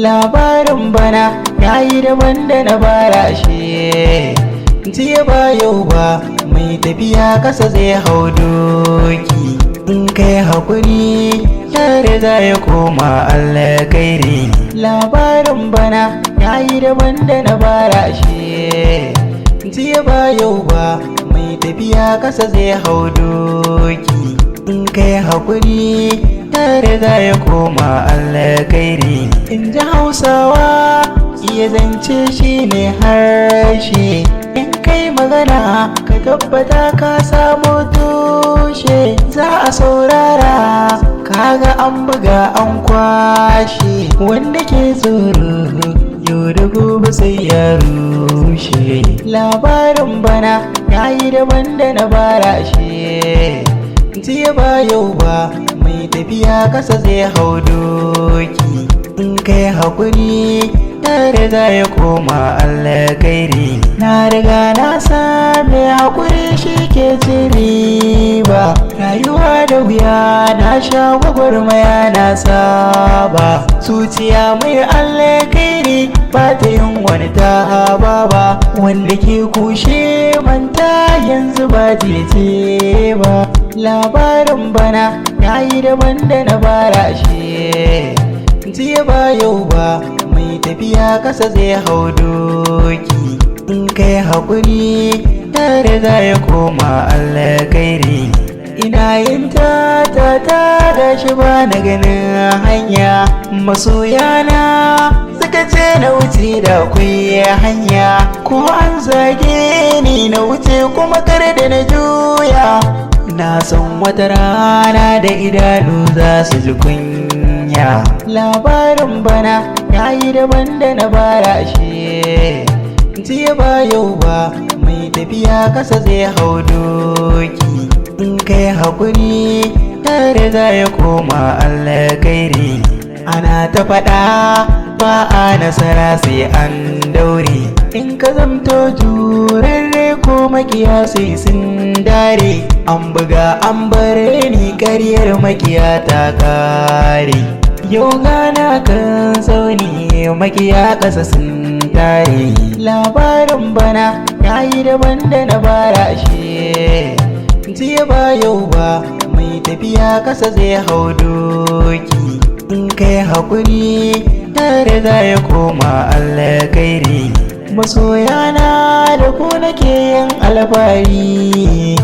labarin bana yayi daban da na bara shi. Jiya ba yau ba mai tafiya kasa zai hau doki. In kai hakuri ya riga ya koma alkhairi. Labarin bana yayi daban da na bara shi. Jiya ba yau ba mai tafiya kasa zai hau doki. In kai hakuri ya riga ya koma alkhairi. In ji Hausawa iya zance shine harshe. In kai magana ka tabbata ka samu tushe. Za a saurara kaga an buga an kwashe. Wanda ke tsoro yau da gobe sai ya rushe. Labarin bana yayi daban da na bara shi. Jiya ba yau ba mai tafiya kasa zai hau doki. In kai hakuri ya riga ya koma alkhairi. Na riga na same hakuri shi ke riba. Rayuwa da wuya na sha gwagwarmaya na saba. Zuciya mai alkhairi ba ta yin wani ta ba. Wanda ke kushe manta yanzu ba ce ba. Labarin bana yayi daban da na bara shi. Jiya ba yau ba mai tafiya kasa zai hau doki. In kai hakuri ya riga ya koma alkhairi. Ina yin ta da shi ba na ganin hanya. Masoyana suka ce na wuce da akwai hanya. Ko an zage ni na wuce kuma kar da na juya. Na san wata rana da idanu za su ji kunya. Labarin bana yayi daban da na bara shi. Jiya ba yau ba mai tafiya kasa zai hau doki. In kai hakuri ya riga ya koma alkhairi. Ana ta faɗa ba a nasara sai an daure. In ka zamto jurarre ko makiya sai sun dare. An buga an bare ni ƙaryar makiya ta kare. Yau gana kan tsauni makiya ƙasa sun tare. Labarin bana yayi daban da na bara shi. Jiya ba yau ba mai tafiya kasa zai hau doki. In kai hakuri ya riga ya koma alkhairi. Masoyana da ku nake yin alfahari.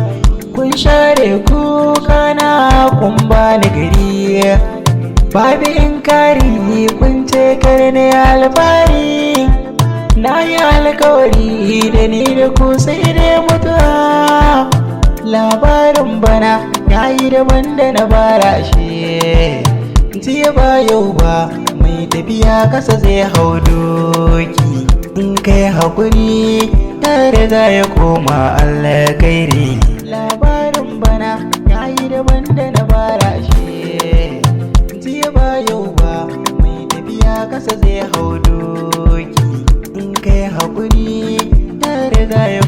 Kun share kuka na kun bani gari. Babu inkari kun ce kar ne alfahari. Na yi alkawari da ni da ku sai dai mutuwa. Labarin bana yayi daban da na bara shi. Jiya ba yau ba mai tafiya kasa zai hau doki. In kai hakuri ya riga ya koma alkhairi. Labarin bana yayi daban da na bara shi. Jiya ba yau ba mai tafiya kasa zai hau doki. In kai hakuri ya riga ya